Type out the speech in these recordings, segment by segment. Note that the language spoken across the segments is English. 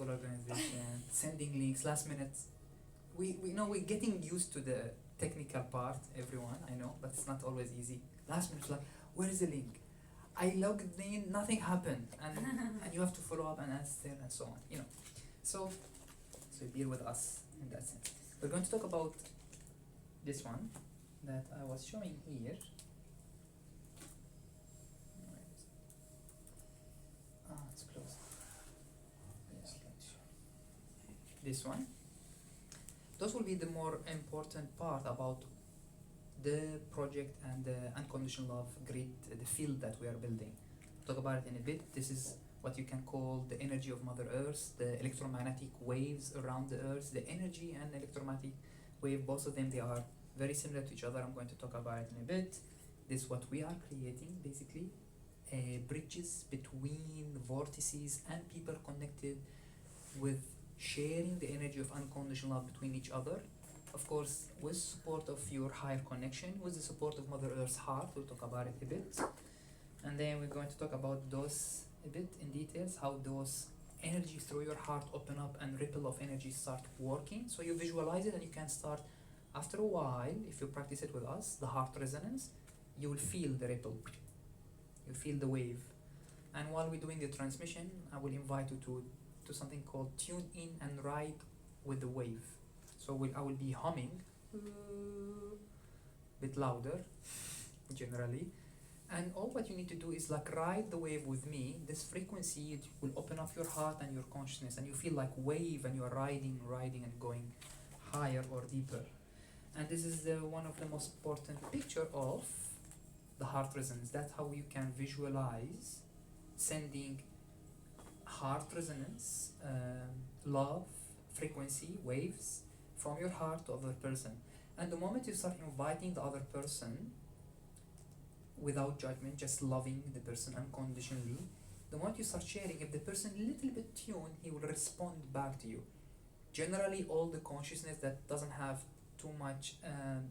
successful organization, sending links last minute. We know we're getting used to the technical part, everyone, I know, but it's not always easy. Last minute, like, where is the link? I logged in, nothing happened, and you have to follow up and answer and so on, you know. So bear with us in that sense. We're going to talk about this one that I was showing here. It's closed. Yes, this one. Those will be the more important part about the project and the unconditional love grid, the field that we are building. Talk about it in a bit. This is what you can call the energy of Mother Earth, the electromagnetic waves around the Earth, the energy and electromagnetic wave, both of them, they are very similar to each other. I'm going to talk about it in a bit. This is what we are creating, basically, bridges between vortices and people connected with sharing the energy of unconditional love between each other. Of course, with support of your higher connection, with the support of Mother Earth's heart. We'll talk about it a bit. And then we're going to talk about those a bit in details, how those energies through your heart open up and ripple of energy start working. So you visualize it and you can start, after a while, if you practice it with us, the heart resonance, you will feel the ripple. You feel the wave. And while we're doing the transmission, I will invite you to something called tune in and ride with the wave. So I will be humming a bit louder, generally. And all what you need to do is like ride the wave with me. This frequency, it will open up your heart and your consciousness, and you feel like wave and you're riding and going higher or deeper. And this is one of the most important picture of the heart resonance. That's how you can visualize sending heart resonance, love, frequency, waves from your heart to other person. And the moment you start inviting the other person without judgment, just loving the person unconditionally, the moment you start sharing, if the person a little bit tuned, he will respond back to you. Generally, all the consciousness that doesn't have too much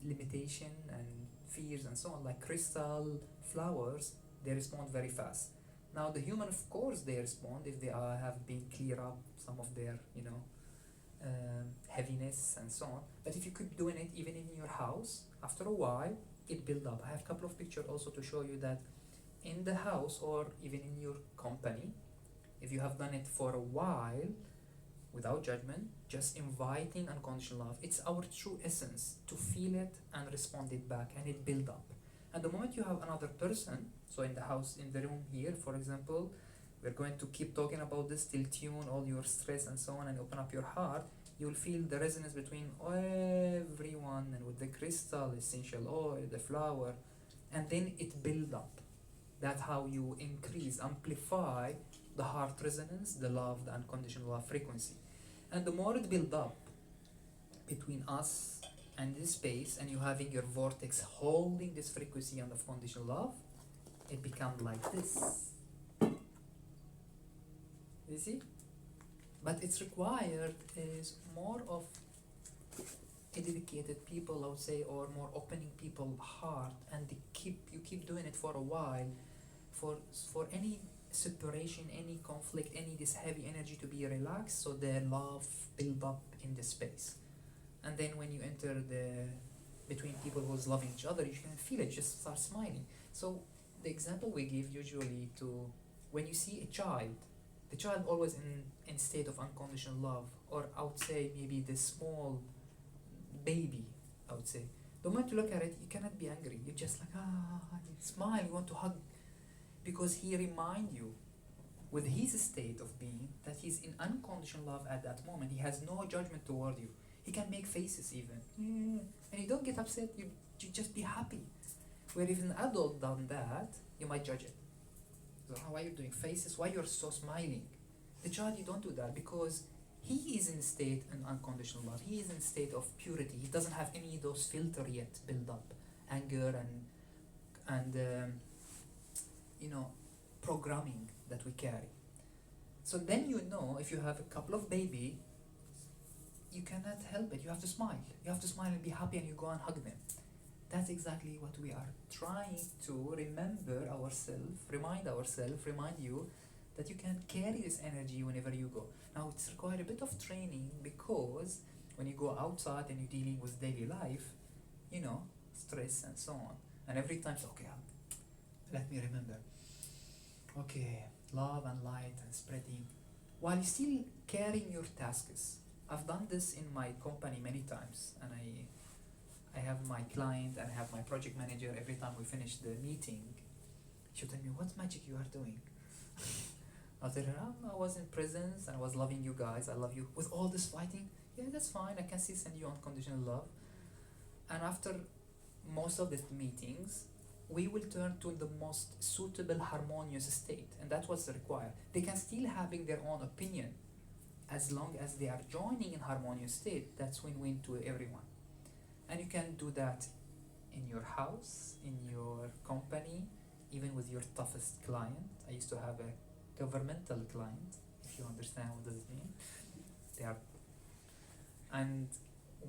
limitation and fears and so on, like crystal, flowers, they respond very fast. Now the human, of course, they respond if they have been clear up some of their, heaviness and so on. But if you keep doing it even in your house, after a while, it builds up. I have a couple of pictures also to show you that in the house or even in your company, if you have done it for a while, without judgment, just inviting unconditional love. It's our true essence to feel it and respond it back, and it build up. And the moment you have another person, so in the house, in the room here, for example, we're going to keep talking about this till tune all your stress and so on and open up your heart. You'll feel the resonance between everyone and with the crystal, essential oil, the flower, and then it build up. That's how you increase, amplify the heart resonance, the love, the unconditional love frequency. And the more it build up between us and this space, and you having your vortex holding this frequency and of conditional love, it becomes like this. You see? But it's required is more of educated people, I would say, or more opening people heart, and you keep doing it for a while, for any separation, any conflict, any this heavy energy to be relaxed, so the love build up in the space. And then when you enter between people who's loving each other, you can feel it, just start smiling. So the example we give usually to when you see a child, the child always in state of unconditional love, or I would say maybe the small baby, I would say. The moment you look at it, you cannot be angry. You're just like, you smile, you want to hug, because he remind you with his state of being that he's in unconditional love at that moment. He has no judgment toward you. He can make faces even. And you don't get upset, you just be happy. Where if an adult done that, you might judge it. So why are you doing faces? Why you're so smiling? The child, you don't do that because he is in state in unconditional love. He is in state of purity. He doesn't have any of those filter yet build up, anger and programming that we carry. So then if you have a couple of baby, you cannot help it. You have to smile. You have to smile and be happy, and you go and hug them. That's exactly what we are trying to remind you that you can carry this energy whenever you go. Now it's required a bit of training, because when you go outside and you're dealing with daily life, you know, stress and so on, and every time it's okay, let me remember, okay, love and light and spreading, while you're still carrying your tasks. I've done this in my company many times, and I have my client and I have my project manager. Every time we finish the meeting, she'll tell me, what magic you are doing? I'll tell her, I was in presence and I was loving you guys. I love you. With all this fighting, yeah, that's fine. I can still send you unconditional love. And after most of the meetings, we will turn to the most suitable, harmonious state. And that's what's required. They can still having their own opinion. As long as they are joining in harmonious state, that's win-win to everyone. And you can do that in your house, in your company, even with your toughest client. I used to have a governmental client, if you understand what does it mean. They are, and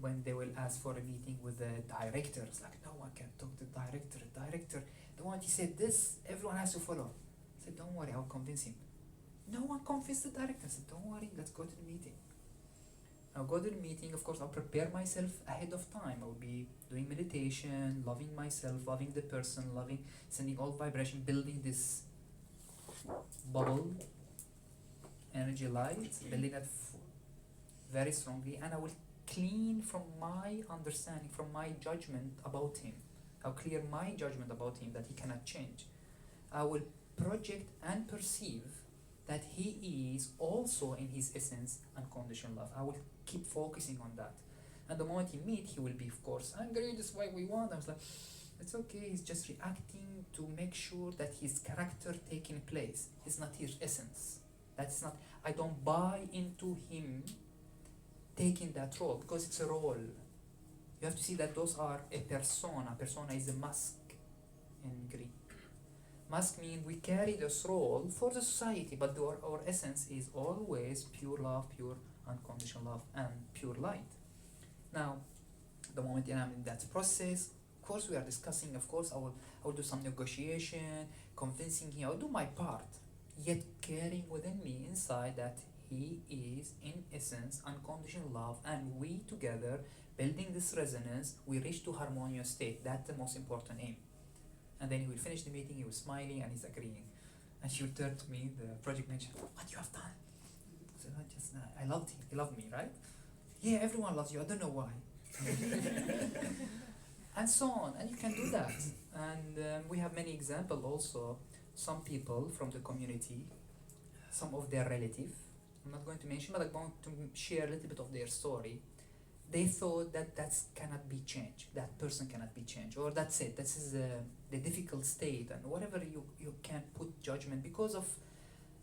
when they will ask for a meeting with the director, it's like, no one can talk to the director. The director, the moment he said this, everyone has to follow. I said, don't worry, I'll convince him. No one convinced the director. I said, don't worry, let's go to the meeting. I'll go to the meeting. Of course, I'll prepare myself ahead of time. I'll be doing meditation, loving myself, loving the person, sending all vibration, building this bubble, energy light, building that very strongly, and I will clean from my understanding, from my judgment about him. I'll clear my judgment about him that he cannot change. I will project and perceive that he is also in his essence unconditional love. I will keep focusing on that. And the moment he meet, he will be, of course, angry, this is what we want. I was like, it's okay, he's just reacting to make sure that his character taking place. It's not his essence. That's not, I don't buy into him taking that role, because it's a role. You have to see that those are a persona. Persona is a mask in Greek. Mask means we carry this role for the society, but our essence is always pure love, pure unconditional love, and pure light. Now, the moment I'm in that process, of course we are discussing, of course I will do some negotiation, convincing him, I'll do my part, yet carrying within me inside that he is in essence unconditional love, and we together building this resonance, we reach to harmonious state. That's the most important aim. And then he will finish the meeting, he was smiling and he's agreeing. And she will turn to me, the project manager, what you have done? I said, I loved him, he loved me, right? Yeah, everyone loves you, I don't know why. And so on, and you can do that. And we have many examples also. Some people from the community, some of their relatives, I'm not going to mention, but I'm going to share a little bit of their story. They thought that cannot be changed, that person cannot be changed, or that's it, this is the difficult state, and whatever you can put judgment because of,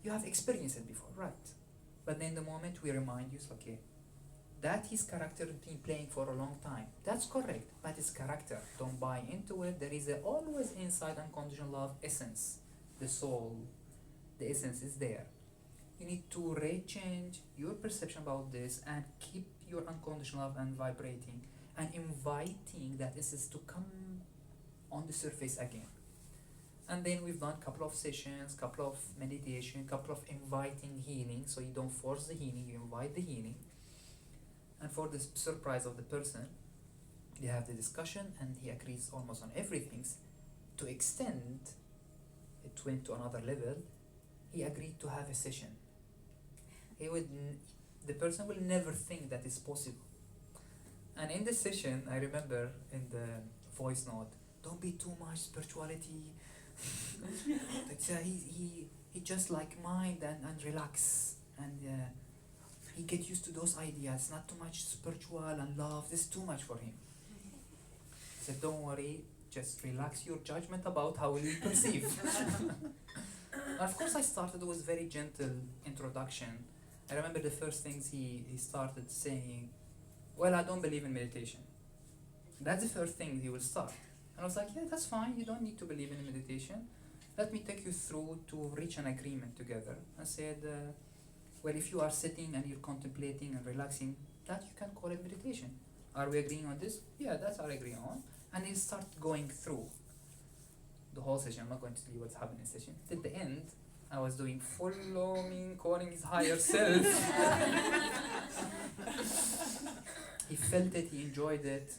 you have experienced it before, right? But then the moment we remind you, it's okay, that his character been playing for a long time, that's correct, but his character, don't buy into it. There is always inside unconditional love essence, the soul, the essence is there. You need to rechange your perception about this and keep your unconditional love and vibrating and inviting that essence to come on the surface again. And then we've done a couple of sessions, couple of meditation, couple of inviting healing. So you don't force the healing, you invite the healing. And for the surprise of the person, they have the discussion and he agrees almost on everything. To extend, it went to another level, he agreed to have a session. The person will never think that is possible. And in the session, I remember in the voice note, don't be too much spirituality. He just like mind and relax, and he get used to those ideas. Not too much spiritual and love. This is too much for him. I said, don't worry, just relax your judgment about how will you perceive. And of course, I started with very gentle introduction. I remember the first things he started saying, well, I don't believe in meditation. That's the first thing he will start. And I was like, yeah, that's fine, you don't need to believe in meditation. Let me take you through to reach an agreement together. I said, well, if you are sitting and you're contemplating and relaxing, that you can call it meditation. Are we agreeing on this? Yeah, that's what I agree on. And he start going through the whole session. I'm not going to tell you what's happening in the session. Till the end, I was doing full blooming, calling his higher self. He felt it, he enjoyed it.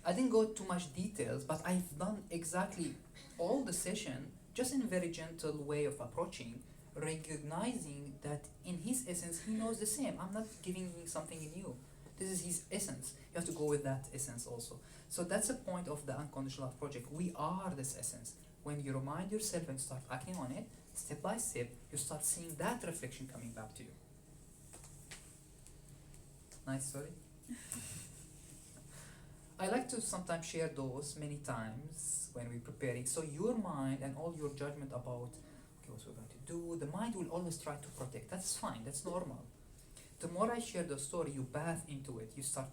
I didn't go too much details, but I've done exactly all the session just in a very gentle way of approaching, recognizing that in his essence he knows the same. I'm not giving him something new. This is his essence. You have to go with that essence also. So that's the point of the Unconditional Love Project. We are this essence. When you remind yourself and start acting on it, step by step, you start seeing that reflection coming back to you. Nice story? I like to sometimes share those many times when we're preparing. So your mind and all your judgment about, okay, what we're going to do, the mind will always try to protect. That's fine, that's normal. The more I share the story, you bath into it. You start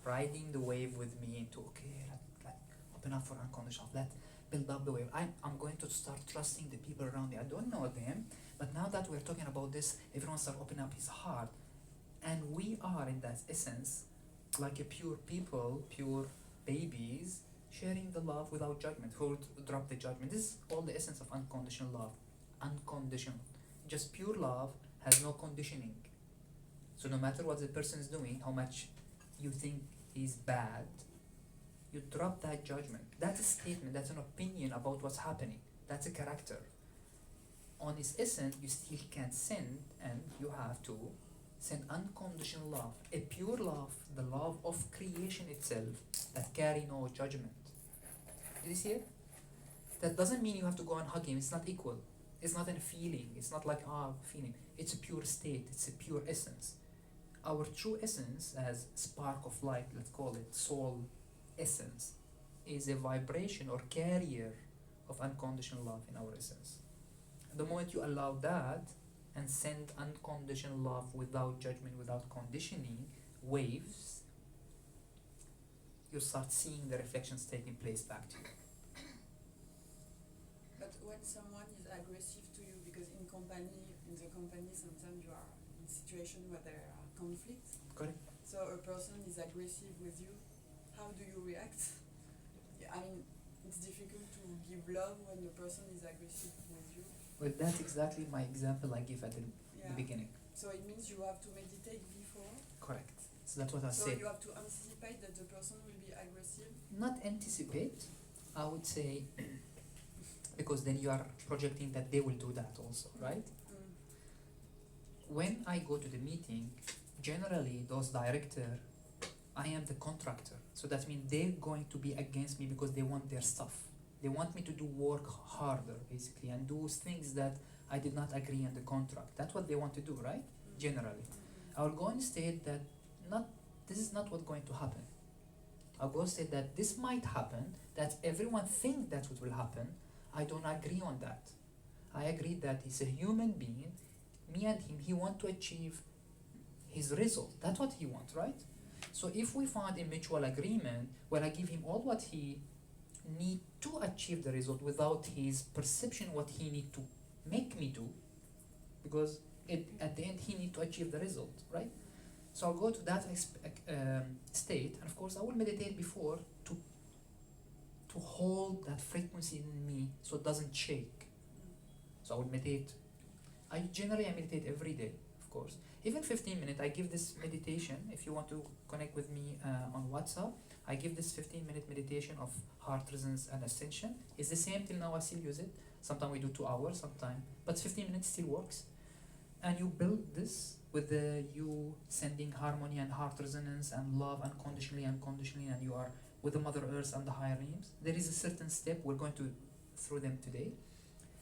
riding the wave with me into, okay, like open up for unconditional. Let build up the wave. I'm going to start trusting the people around me. I don't know them, but now that we're talking about this, everyone start opening up his heart. And we are in that essence, like a pure people, pure babies, sharing the love without judgment. Who would drop the judgment? This is all the essence of unconditional love. Unconditional. Just pure love has no conditioning. So no matter what the person is doing, how much you think he's bad, you drop that judgment. That's a statement, that's an opinion about what's happening. That's a character. On its essence, you still can send, and you have to send unconditional love, a pure love, the love of creation itself, that carry no judgment. Did you see it? That doesn't mean you have to go and hug him. It's not equal. It's not a feeling. It's not like, feeling. It's a pure state. It's a pure essence. Our true essence, as spark of light, let's call it, soul essence, is a vibration or carrier of unconditional love in our essence. The moment you allow that and send unconditional love without judgment, without conditioning, waves, you start seeing the reflections taking place back to you. But when someone is aggressive to you, because in the company sometimes you are in a situation where there are conflicts. Correct. So a person is aggressive with you, how do you react? I mean, it's difficult to give love when the person is aggressive with you. Well, that's exactly my example I give at the beginning. So it means you have to meditate before? Correct. So that's what I said. So you have to anticipate that the person will be aggressive? Not anticipate, I would say, because then you are projecting that they will do that also, right? When I go to the meeting, generally those director, I am the contractor. So that means they're going to be against me because they want their stuff. They want me to do work harder, basically, and do things that I did not agree on the contract. That's what they want to do, right? Generally. I will go and state that this is not what's going to happen. I'll go and state that this might happen, that everyone thinks that's what will happen. I don't agree on that. I agree that he's a human being. Me and him, he wants to achieve his result. That's what he wants, right? So if we find a mutual agreement, when I give him all what he need to achieve the result without his perception what he need to make me do, because at the end he need to achieve the result, right? So I'll go to that state, and of course I will meditate before to hold that frequency in me so it doesn't shake. So I will meditate. I meditate every day, of course. Even 15 minutes, I give this meditation. If you want to connect with me on WhatsApp, I give this 15-minute meditation of heart resonance and ascension. It's the same till now, I still use it. Sometimes we do 2 hours, sometimes, but 15 minutes still works. And you build this with you sending harmony and heart resonance and love unconditionally, and you are with the Mother Earth and the higher realms. There is a certain step, we're going to through them today.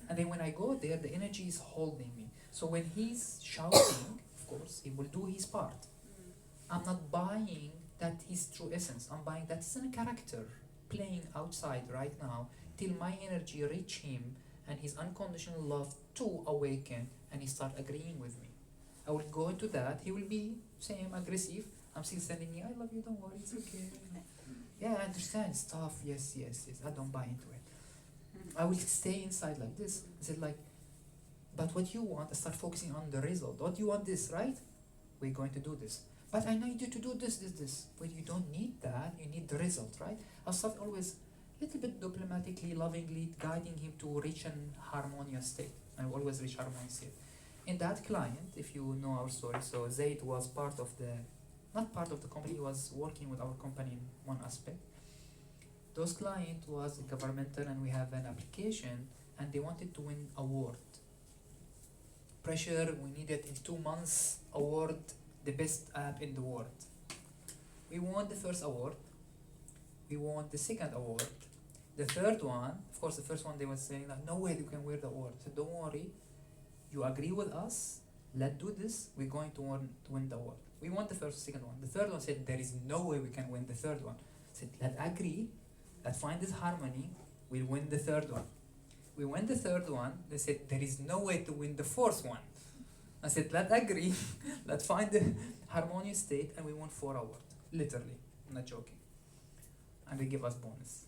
And then when I go there, the energy is holding me. So when he's shouting, of course, he will do his part. I'm not buying that his true essence. I'm buying that he's in a character playing outside right now till my energy reach him and his unconditional love to awaken and he start agreeing with me. I will go into that. He will be same aggressive. I'm still sending me, I love you, don't worry, it's okay. Yeah, I understand, it's tough, yes. I don't buy into it. I will stay inside like this. I said like, but what you want, I start focusing on the result. What you want this, right? We're going to do this. But I need you to do this. But you don't need that, you need the result, right? I'll start always a little bit diplomatically, lovingly guiding him to reach an harmonious state. and we always reach harmony state. In that client, if you know our story, so Zaid was part of the, not part of the company, he was working with our company in one aspect. Those client was governmental, and we have an application, and they wanted to win award. Pressure, we needed in 2 months award, the best app in the world. We won the first award, we won the second award, the third one, of course the first one they were saying that no way you can wear the award. So don't worry, you agree with us, let's do this, we're going to win the award. We won the first, second one. The third one said there is no way we can win the third one. Said let's agree, let's find this harmony, we'll win the third one. We won the third one, they said there is no way to win the fourth one. I said let's agree, let's find the harmonious state, and we won 4 awards, literally, I'm not joking. And they give us bonus.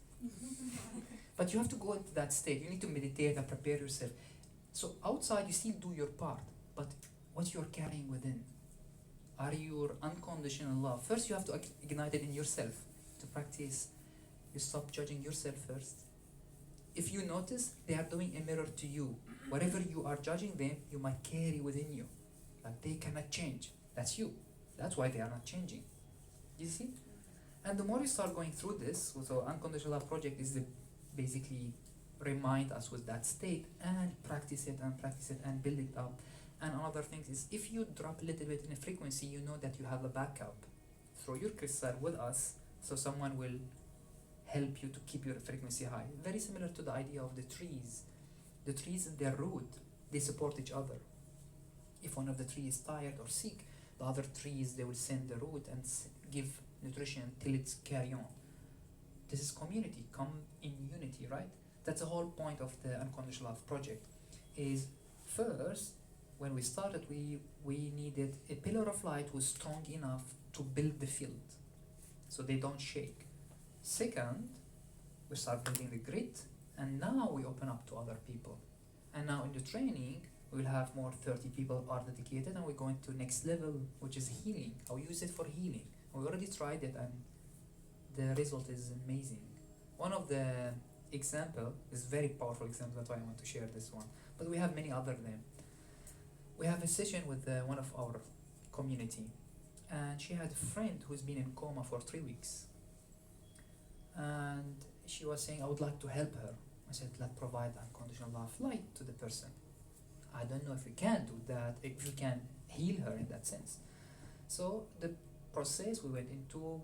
But you have to go into that state, you need to meditate and prepare yourself. So outside you still do your part, but what you're carrying within, are your unconditional love. First you have to ignite it in yourself. To practice, you stop judging yourself first. If you notice, they are doing a mirror to you. Whatever you are judging them, you might carry within you. Like they cannot change. That's you. That's why they are not changing. You see? And the more you start going through this, so Unconditional Love Project is basically remind us with that state and practice it and build it up. And another thing is, if you drop a little bit in a frequency, you know that you have a backup. Throw your crystal with us, so someone will help you to keep your frequency high. Very similar to the idea of the trees. The trees in their root, they support each other. If one of the trees is tired or sick, the other trees, they will send the root and give nutrition till it's carry on. This is community, come in unity, right? That's the whole point of the Unconditional Love Project. Is first, when we started, we needed a pillar of light who was strong enough to build the field, so they don't shake. Second, we start building the grid, and now we open up to other people. And now in the training, we'll have more 30 people are dedicated, and we're going to next level, which is healing. I'll use it for healing. We already tried it, and the result is amazing. One of the example is very powerful example, that's why I want to share this one. But we have many other them. We have a session with one of our community, and she had a friend who's been in coma for 3 weeks. And she was saying, I would like to help her. I said, let's provide unconditional love light to the person. I don't know if we can do that, if we can heal her in that sense. So the process we went into,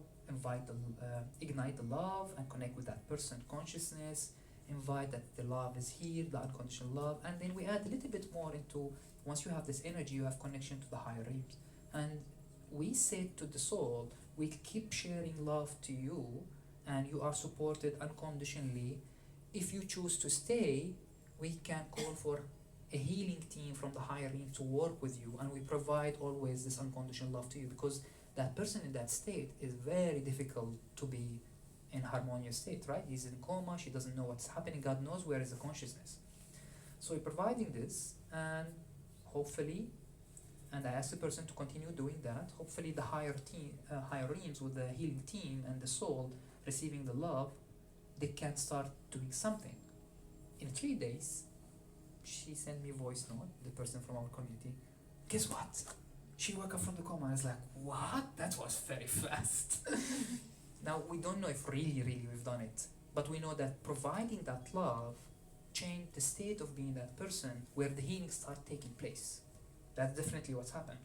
ignite the love and connect with that person consciousness, invite that the love is here, the unconditional love, and then we add a little bit more into, once you have this energy, you have connection to the higher realms. And we said to the soul, we keep sharing love to you, and you are supported unconditionally. If you choose to stay, we can call for a healing team from the higher realm to work with you, and we provide always this unconditional love to you, because that person in that state is very difficult to be in harmonious state, right? He's in coma, she doesn't know what's happening, God knows where is the consciousness. So we're providing this, and hopefully, and I ask the person to continue doing that, hopefully the higher realms with the healing team and the soul receiving the love, they can start doing something. In 3 days, she sent me a voice note, the person from our community. Guess what? She woke up from the coma. I was like, what? That was very fast. Now, we don't know if really we've done it, but we know that providing that love changed the state of being that person where the healing started taking place. That's definitely what's happened.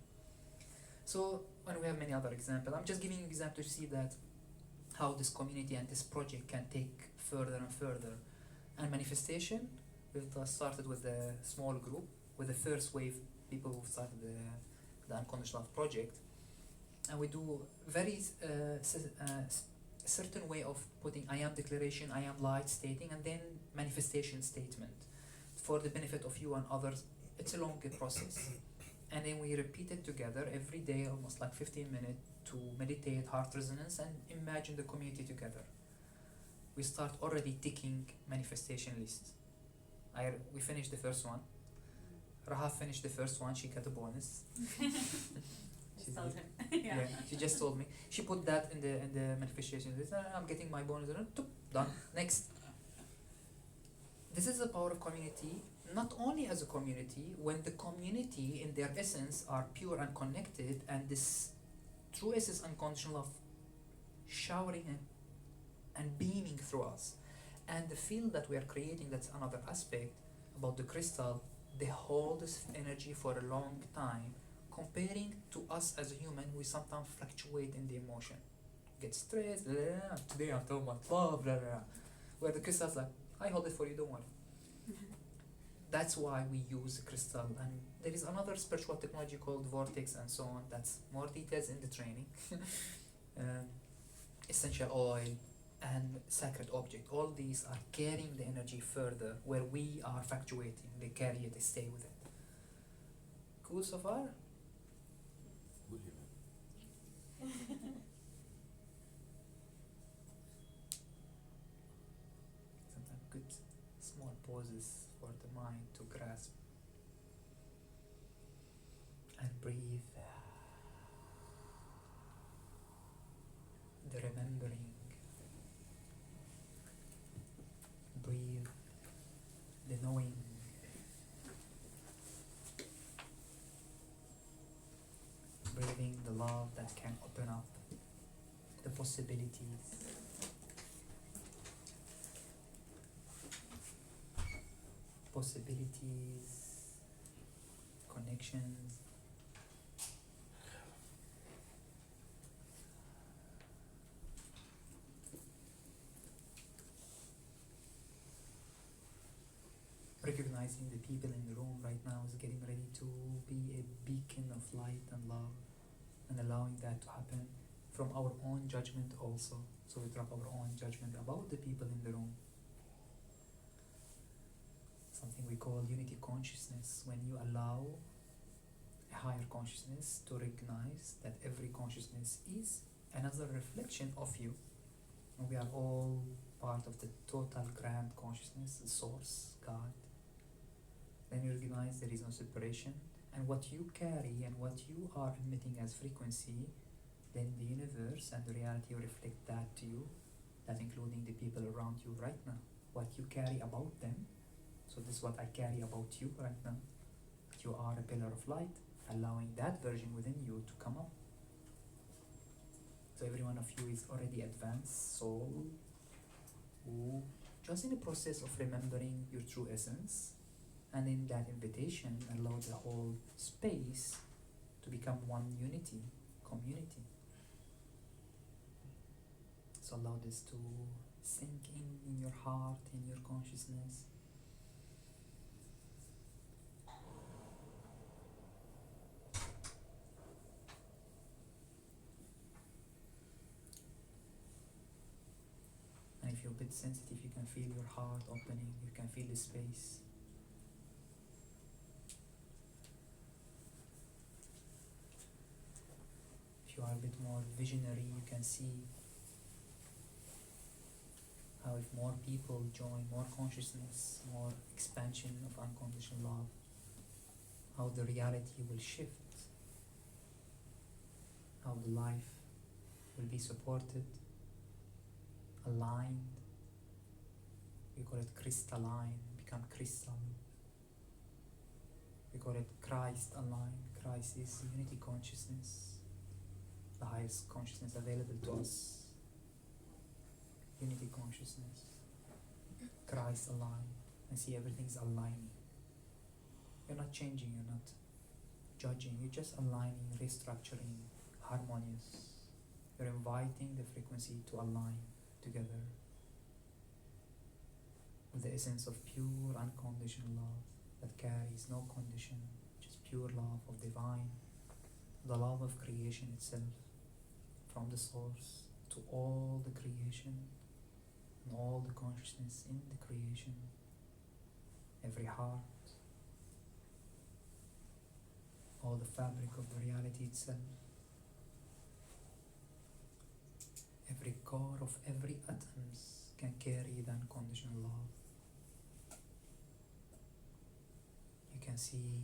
So, and we have many other examples. I'm just giving you examples to see that how this community and this project can take further and further. And manifestation, we've started with a small group, with the first wave people who started the Unconditional Love Project, and we do very certain way of putting I am declaration, I am light stating, and then manifestation statement for the benefit of you and others. It's a long process, and then we repeat it together every day, almost like 15 minutes, to meditate heart resonance and imagine the community together. We start already ticking manifestation list. We finished the first one. Rahaf finished the first one, she got a bonus. She told him. Yeah, she just told me. She put that in the manifestation list. I'm getting my bonus. Done. Next. This is the power of community. not only as a community, when the community in their essence are pure and connected, and this true essence unconditional love showering and beaming through us, and the field that we are creating, that's another aspect about the crystal. They hold this energy for a long time, comparing to us as a human. We sometimes fluctuate in the emotion, get stressed, blah, blah, blah. Today I'm talking about love, blah, blah, blah. Where the crystal's like, I hold it for you, don't worry. That's why we use crystal. And there is another spiritual technology called vortex and so on. That's more details in the training. Essential oil and sacred object, all these are carrying the energy further where we are fluctuating. They carry it, they stay with it. Cool so far? Good, man. Sometimes good small pauses for the mind to grasp and breathe. The remembering. Breathe. The knowing. Breathing the love that can open up the possibilities. Connections. Recognizing the people in the room right now is getting ready to be a beacon of light and love, and allowing that to happen from our own judgment also. So we drop our own judgment about the people in the room. Something we call unity consciousness, when you allow a higher consciousness to recognize that every consciousness is another reflection of you. And we are all part of the total grand consciousness, the source, God. Then you recognize there is no separation, and what you carry and what you are emitting as frequency, then the universe and the reality will reflect that to you, that including the people around you right now, what you carry about them. So this is what I carry about you right now. You are a pillar of light, allowing that version within you to come up. So every one of you is already advanced soul, who just in the process of remembering your true essence, and in that invitation allow the whole space to become one unity, community. So allow this to sink in your heart, in your consciousness. And if you're a bit sensitive, you can feel your heart opening, you can feel the space. If you are a bit more visionary, you can see how if more people join, more consciousness, more expansion of unconditional love, how the reality will shift, how the life will be supported, aligned. We call it crystalline, become crystal. We call it Christ aligned. Christ is unity consciousness, the highest consciousness available to us. Unity consciousness, Christ aligned, and see everything's aligning. You're not changing, you're not judging, you're just aligning, restructuring, harmonious. You're inviting the frequency to align together with the essence of pure unconditional love that carries no condition, just pure love of divine, the love of creation itself, from the source to all the creation and all the consciousness in the creation, every heart, all the fabric of the reality itself, every core of every atoms can carry the unconditional love. You can see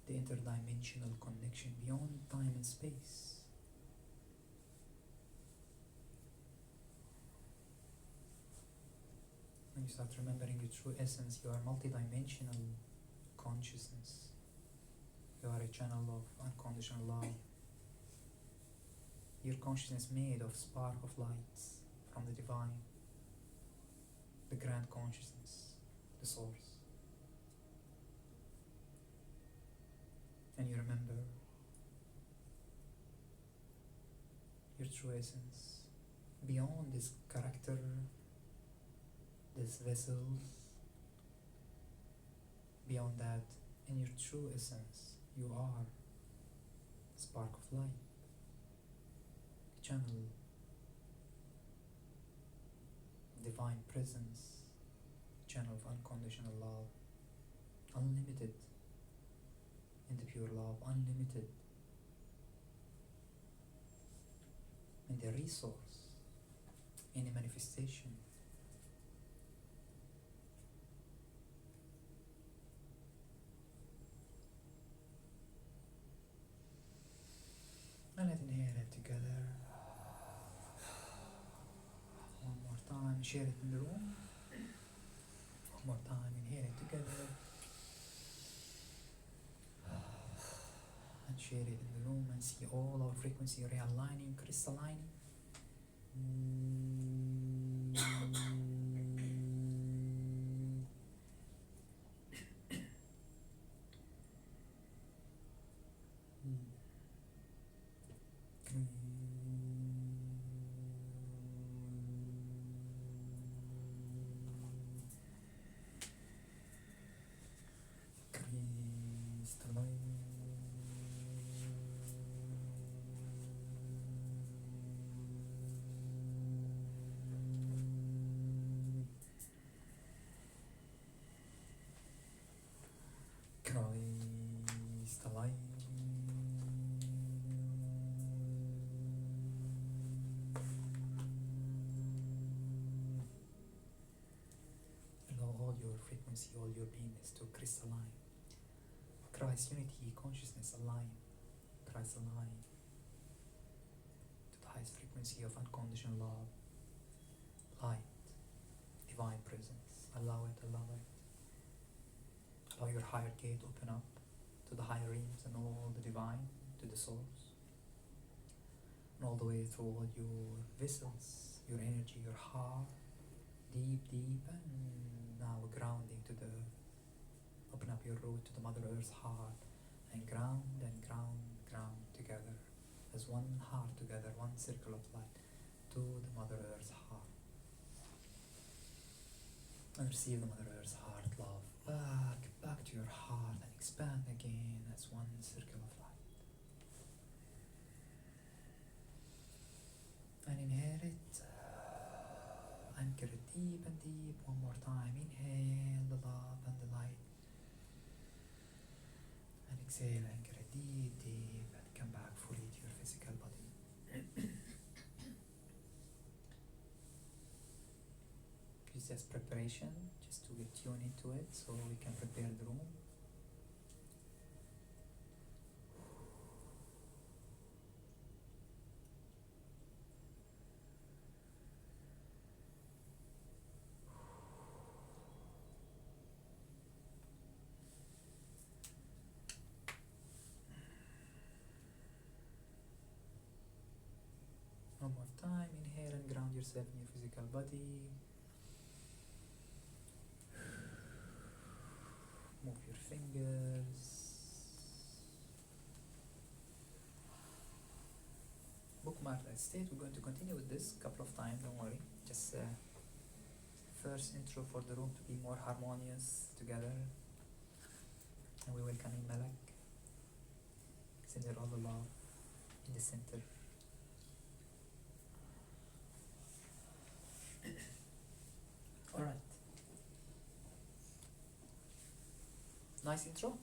the interdimensional connection beyond time and space. When you start remembering your true essence, you are multidimensional consciousness. You are a channel of unconditional love. Your consciousness made of spark of lights from the divine, the grand consciousness, the source. And you remember your true essence beyond this character, this vessels. Beyond that, in your true essence, you are a spark of light, a channel, divine presence, channel of unconditional love, unlimited in the pure love, unlimited in the resource, in the manifestation. And let's inhale it together. One more time, share it in the room. One more time, inhale it together. And share it in the room and see all our frequency realigning, crystalline. Crystalline. Allow all your frequency, all your beingness to crystalline. Christ unity, consciousness align. Christ align to the highest frequency of unconditional love, light, divine presence. Allow it, allow it. Allow your higher gate open up to the higher realms and all the divine, to the source. And all the way through all your vessels, your energy, your heart, deep, deep, and now grounding to the, open up your root to the Mother Earth's heart, and ground together as one heart together, one circle of light to the Mother Earth's heart. And receive the Mother Earth's heart love back to your heart and expand again as one circle of light. And inhale it, anchor it deep and deep one more time. Inhale the love and the light, and exhale, anchor it deep, deep, and come back fully to your physical body. It's just preparation, just to get tuned into it so we can prepare the room. One more time, inhale and ground yourself in your physical body. Move your fingers. Bookmark that state. We're going to continue with this a couple of times, don't worry. Just first intro for the room to be more harmonious together. And we welcome in Malak. Send her all the love in the center. Alright. Nice intro.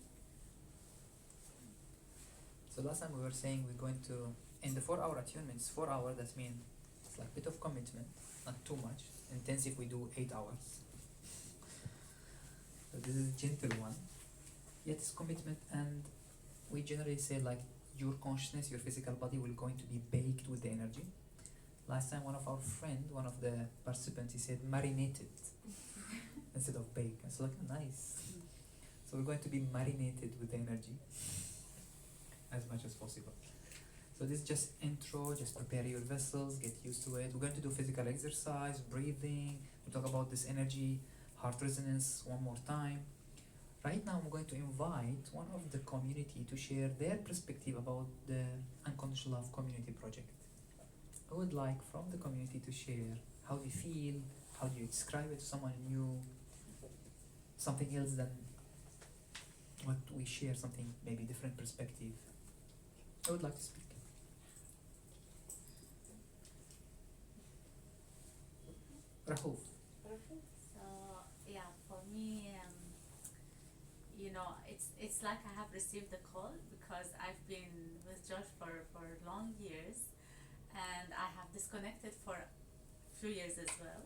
So last time we were saying we're going to, in the 4-hour attunements, 4 hours, that means it's like a bit of commitment, not too much. Intensive we do 8 hours. So this is a gentle one, yet it's commitment, and we generally say like your consciousness, your physical body will going to be baked with the energy. Last time one of our friend, one of the participants, he said marinated. instead of bake. It's like nice. So we're going to be marinated with the energy as much as possible. So this is just intro, just prepare your vessels, get used to it. We're going to do physical exercise, breathing, we talk about this energy, heart resonance one more time. Right now I'm going to invite one of the community to share their perspective about the Unconditional Love Community Project. I would like from the community to share how you feel, how do you describe it to someone new, something else than what we share, something maybe different perspective. I would like to speak. Rahuf. So yeah, for me, it's like I have received the call because I've been with George for long years, and I have disconnected for a few years as well.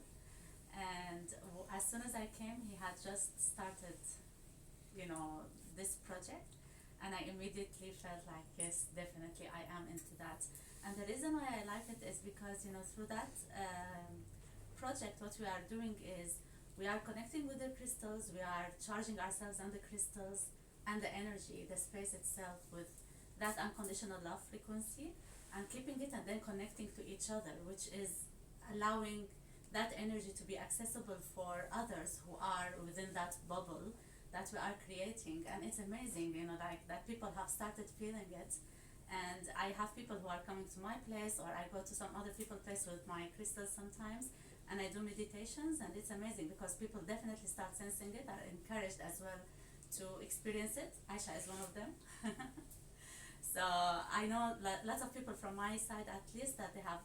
And as soon as I came, he had just started, this project, and I immediately felt like, yes, definitely I am into that. And the reason why I like it is because, through that project, what we are doing is we are connecting with the crystals, we are charging ourselves on the crystals and the energy, the space itself with that unconditional love frequency, and keeping it and then connecting to each other, which is allowing that energy to be accessible for others who are within that bubble that we are creating. And it's amazing, that people have started feeling it. And I have people who are coming to my place, or I go to some other people's place with my crystals sometimes, and I do meditations, and it's amazing because people definitely start sensing it, are encouraged as well to experience it. Aisha is one of them. So I know lots of people from my side, at least, that they have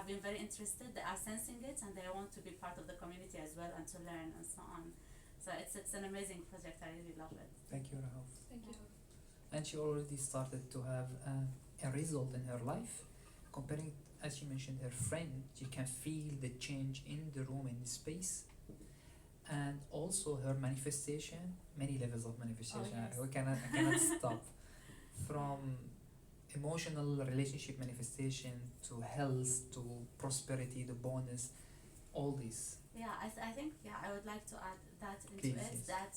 been very interested, they are sensing it, and they want to be part of the community as well and to learn and so on. So it's an amazing project, I really love it. Thank you, Rahuf. Thank you. And she already started to have a result in her life. Comparing, as she mentioned, her friend, she can feel the change in the room, in the space. And also her manifestation, many levels of manifestation. Oh, yes. I cannot stop. From emotional relationship manifestation to health to prosperity, the bonus, all this. Yeah, I think I would like to add that into Please, it, yes. that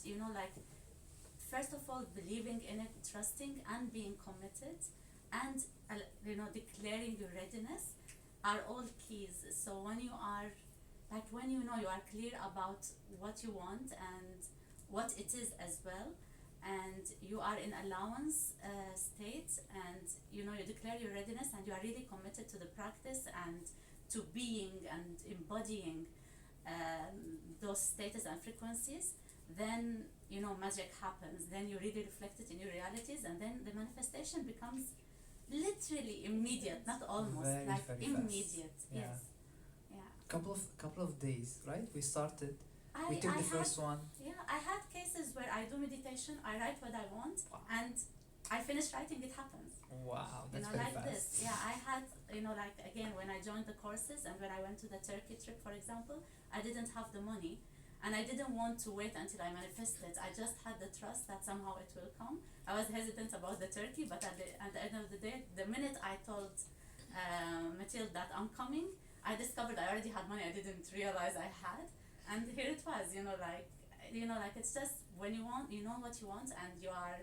first of all, believing in it, trusting and being committed, and declaring your readiness are all keys. So when you are you are clear about what you want and what it is as well, and you are in allowance state, and you declare your readiness, and you are really committed to the practice and to being and embodying those states and frequencies, then magic happens. Then you really reflect it in your realities, and then the manifestation becomes literally immediate, not almost, Very, like very immediate. fast. Yeah. Yes. Yeah. Couple of days, right? We started. We I took the had, first one. Yeah, I had cases where I do meditation, I write what I want, Wow. and I finish writing, it happens. Wow, that's very like fast. this. Yeah, I had, again, when I joined the courses and when I went to the Turkey trip, for example, I didn't have the money, and I didn't want to wait until I manifested. I just had the trust that somehow it will come. I was hesitant about the Turkey, but at the end of the day, the minute I told Mathilde that I'm coming, I discovered I already had money I didn't realize I had. And here it was, it's just when you want, you know what you want, and you are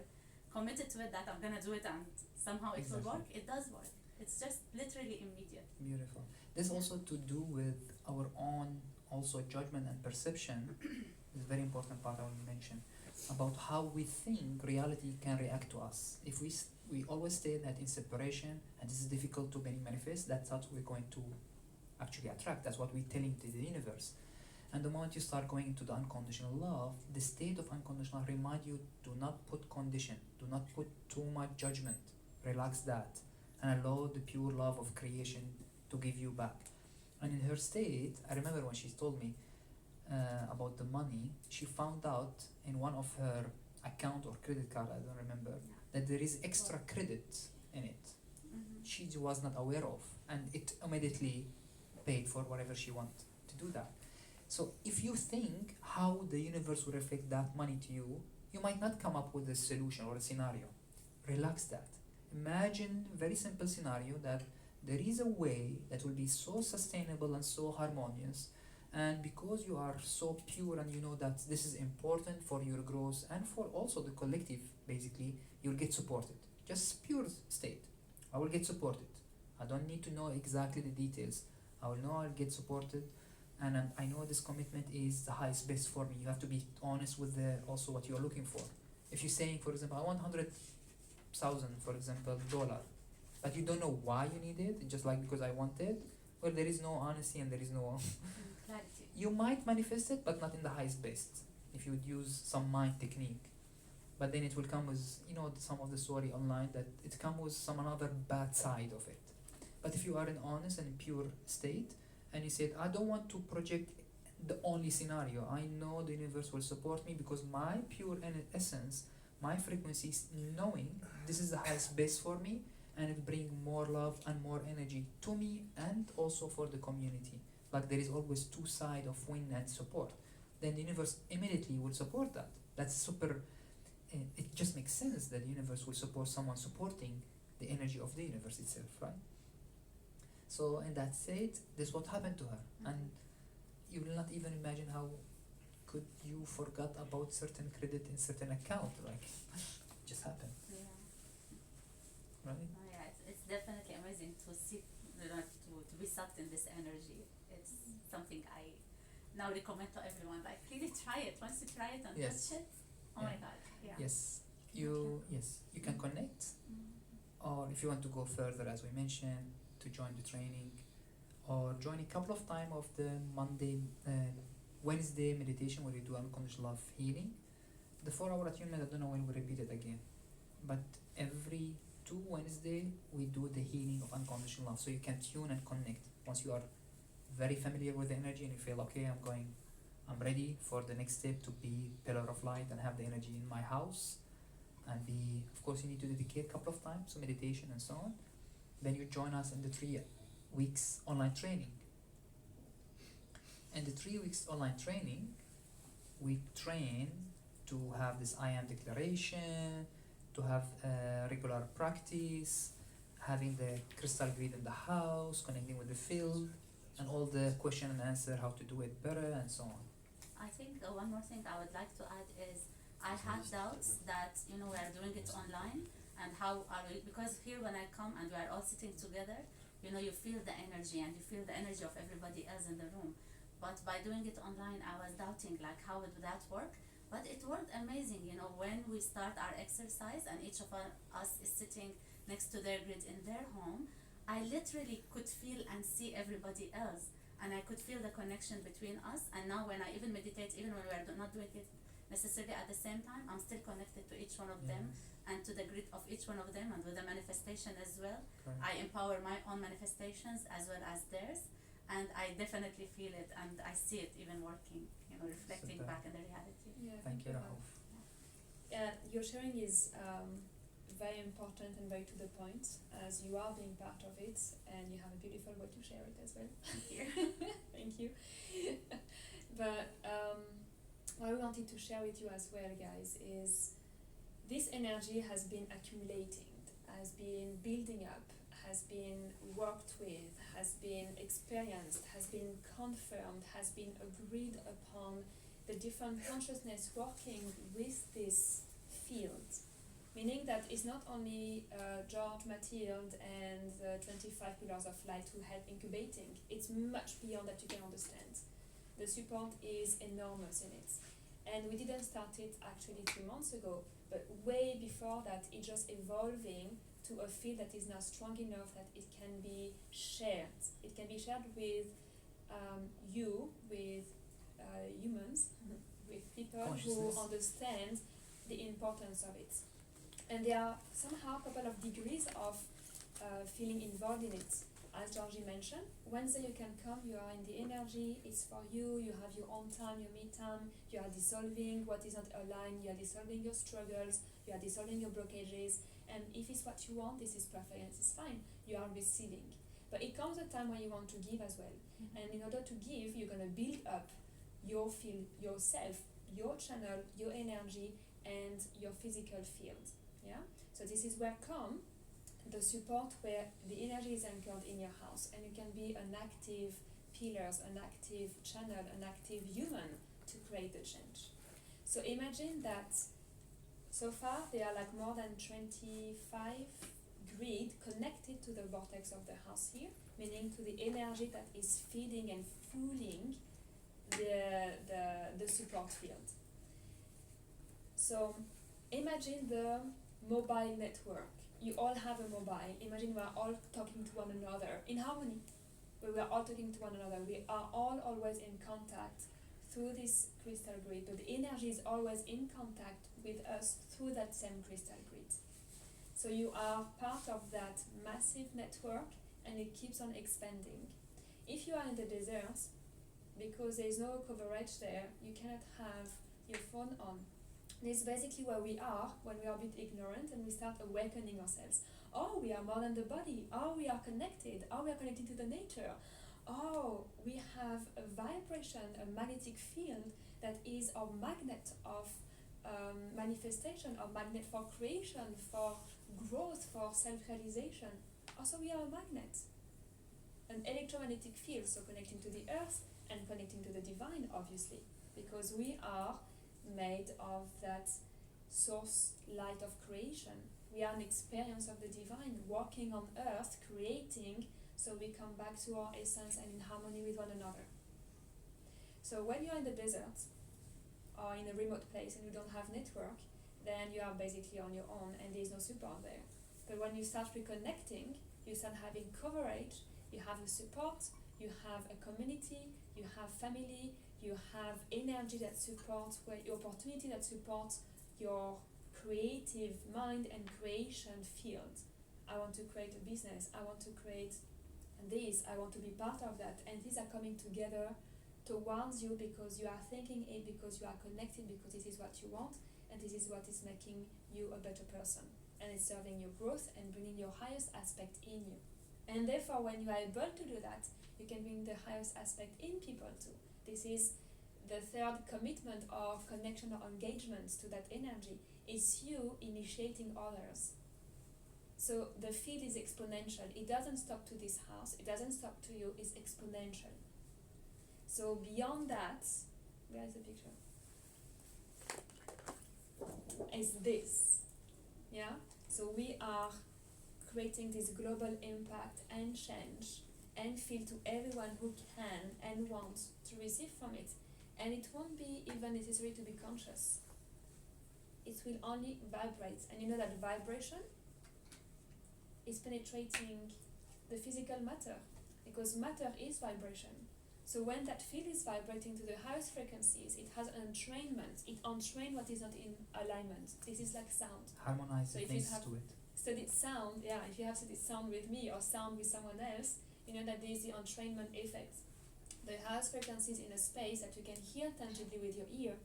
committed to it, that I'm gonna do it, and somehow it will work. It does work. It's just literally immediate. Beautiful. This also to do with our own also judgment and perception is a very important part I will mention about how we think reality can react to us. If we always say that in separation and this is difficult to manifest, that's what we're going to actually attract. That's what we're telling to the universe. And the moment you start going into the unconditional love, the state of unconditional remind you, do not put condition, do not put too much judgment, relax that, and allow the pure love of creation to give you back. And in her state, I remember when she told me about the money, she found out in one of her account or credit card, I don't remember, that there is extra credit in it. Mm-hmm. She was not aware of, and it immediately paid for whatever she wanted to do that. So if you think how the universe will reflect that money to you, you might not come up with a solution or a scenario. Relax that. Imagine a very simple scenario that there is a way that will be so sustainable and so harmonious And because you are so pure and you know that this is important for your growth and for also the collective, basically, you'll get supported. Just pure state. I will get supported. I don't need to know exactly the details. I will know I'll get supported, and I know this commitment is the highest best for me. You have to be honest with also what you are looking for. If you're saying, for example, I want 100,000, for example, dollar, but you don't know why you need it, just like because I want it, well, there is no honesty and there is no Clarity. you might manifest it, but not in the highest best if you would use some mind technique. But then it will come with, some of the story online that it comes with some another bad side of it. But if you are in honest and pure state, and you said, I don't want to project the only scenario. I know the universe will support me because my pure essence, my frequency is knowing this is the highest best for me, and it brings more love and more energy to me and also for the community. Like there is always two sides of win and support. Then the universe immediately will support that. That's super. It just makes sense that the universe will support someone supporting the energy of the universe itself, right? So, and that said, this is what happened to her, and you will not even imagine how could you forgot about certain credit in certain account, like just happened, Yeah. right? Oh, yeah, it's definitely amazing to see, to be sucked in this energy. It's something I now recommend to everyone. Like, really try it. Once you try it and Yes. touch it, oh Yeah. my god, yeah. Yes, you can connect, or if you want to go further, as we mentioned, to join the training, or join a couple of times of the Wednesday meditation where we do unconditional love healing. The 4-hour attunement, I don't know when we repeat it again, but every 2 Wednesday we do the healing of unconditional love, so you can tune and connect. Once you are very familiar with the energy and you feel okay, I'm ready for the next step to be pillar of light and have the energy in my house, and of course you need to dedicate a couple of times to meditation and so on. Then you join us in the 3 weeks online training. In the 3 weeks online training, we train to have this I am declaration, to have regular practice, having the crystal grid in the house, connecting with the field, and all the question and answer, how to do it better, and so on. I think one more thing I would like to add is I had doubts that we are doing it online, and how are we, because here when I come and we are all sitting together, you feel the energy and you feel the energy of everybody else in the room. But by doing it online, I was doubting like how would that work, but it worked amazing. When we start our exercise and each of us is sitting next to their grid in their home, I literally could feel and see everybody else, and I could feel the connection between us. And now when I even meditate, even when we are not doing it necessarily at the same time, I'm still connected to each one of them and to the grid of each one of them, and with the manifestation as well. Correct. I empower my own manifestations as well as theirs, and I definitely feel it and I see it even working, reflecting Super. back in the reality. Yeah, Thank you, Rahul. Rahul. Your sharing is very important and very to the point, as you are being part of it, and you have a beautiful way to share it as well. Thank you. Thank you. But what we wanted to share with you as well, guys, is this energy has been accumulating, has been building up, has been worked with, has been experienced, has been confirmed, has been agreed upon, the different consciousness working with this field. Meaning that it's not only George, Mathilde, and the 25 pillars of light who help incubating, it's much beyond that you can understand. The support is enormous in it. And we didn't start it actually 2 months ago, but way before that, it's just evolving to a field that is now strong enough that it can be shared. It can be shared with with humans, with people who understand the importance of it. And there are somehow a couple of degrees of feeling involved in it. As Georgie mentioned, Wednesday you can come, you are in the energy, it's for you, you have your own time, your me time, you are dissolving what is not aligned, you are dissolving your struggles, you are dissolving your blockages, and if it's what you want, this is perfect and this is fine, you are receiving. But it comes a time when you want to give as well. Mm-hmm. And in order to give, you're going to build up your field, yourself, your channel, your energy, and your physical field. Yeah. So this is where come the support, where the energy is anchored in your house, and you can be an active pillars, an active channel, an active human to create the change. So imagine that so far there are like more than 25 grid connected to the vortex of the house here, meaning to the energy that is feeding and fueling the support field. So imagine the mobile network. You all have a mobile. Imagine we are all talking to one another in harmony. But we are all talking to one another. We are all always in contact through this crystal grid, but the energy is always in contact with us through that same crystal grid. So you are part of that massive network, and it keeps on expanding. If you are in the desert, because there is no coverage there, you cannot have your phone on. This is basically where we are when we are a bit ignorant and we start awakening ourselves. Oh, we are more than the body. Oh, we are connected. Oh, we are connected to the nature. Oh, we have a vibration, a magnetic field that is our magnet of manifestation, our magnet for creation, for growth, for self-realization. Also, we are a magnet. An electromagnetic field, so connecting to the earth and connecting to the divine, obviously, because we are made of that source light of creation. We are an experience of the divine, walking on earth, creating, so we come back to our essence and in harmony with one another. So when you are in the desert or in a remote place and you don't have network, then you are basically on your own and there is no support there. But when you start reconnecting, you start having coverage, you have a support, you have a community, you have family, you have energy that supports, opportunity that supports your creative mind and creation field. I want to create a business, I want to create this, I want to be part of that, and these are coming together towards you because you are thinking it, because you are connected, because this is what you want, and this is what is making you a better person, and it's serving your growth and bringing your highest aspect in you. And therefore, when you are able to do that, you can bring the highest aspect in people too. This is the third commitment of connection or engagement to that energy, is you initiating others. So the field is exponential. It doesn't stop to this house, it doesn't stop to you, it's exponential. So beyond that, where is the picture? Is this. Yeah? So we are creating this global impact and change and feel to everyone who can and wants to receive from it. And it won't be even necessary to be conscious. It will only vibrate. And you know that vibration is penetrating the physical matter, because matter is vibration. So when that field is vibrating to the highest frequencies, it has an entrainment. It entrains what is not in alignment. This is like sound. Harmonize So if things you have to it. studied sound, if you have studied sound with me or sound with someone else, you know that there is the entrainment effect. The highest frequencies in a space that you can hear tangibly with your ear,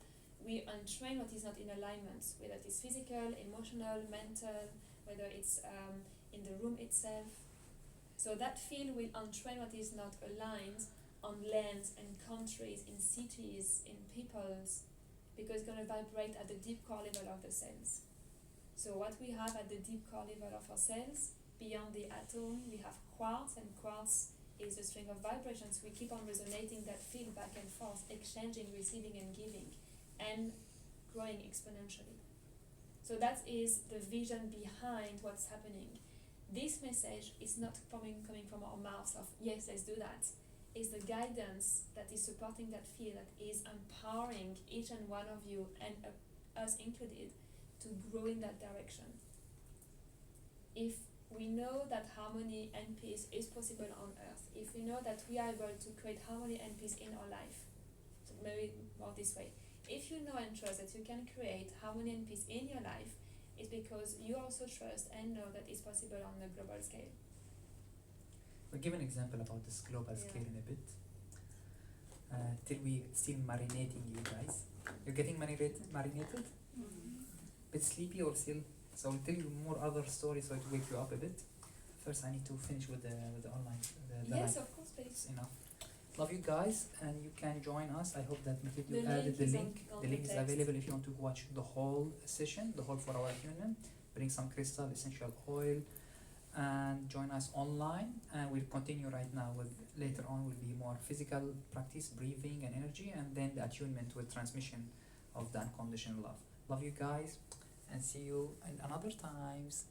we entrain what is not in alignment, whether it is physical, emotional, mental, whether it's in the room itself. So that field will entrain what is not aligned on lands and countries, in cities, in peoples, because it's going to vibrate at the deep core level of the cells. So what we have at the deep core level of our cells, beyond the atom, we have quartz, and quartz is a string of vibrations. We keep on resonating that field back and forth, exchanging, receiving and giving, and growing exponentially. So that is the vision behind what's happening. This message is not coming from our mouths of, yes, let's do that. It's the guidance that is supporting that field, that is empowering each and one of you, and us included, to grow in that direction. If we know that harmony and peace is possible on earth, if we know that we are able to create harmony and peace in our life, so maybe more this way, if you know and trust that you can create harmony and peace in your life, it's because you also trust and know that it's possible on a global scale. We'll give an example about this global scale in a bit. Till we still marinating you guys. You're getting marinated? Bit sleepy or still? So I'll tell you more other stories so to wake you up a bit. First I need to finish with the online. The Yes, live. of course, please. It's enough. Love you guys, and you can join us. I hope that Mathilde, you The added link the is link. on The the link is text. available if you want to watch the whole session, the whole 4-hour union. Bring some crystal, essential oil, and join us online, and we'll continue right now with later on will be more physical practice, breathing and energy, and then the attunement with transmission of the unconditional love. Love you guys, and see you in another times.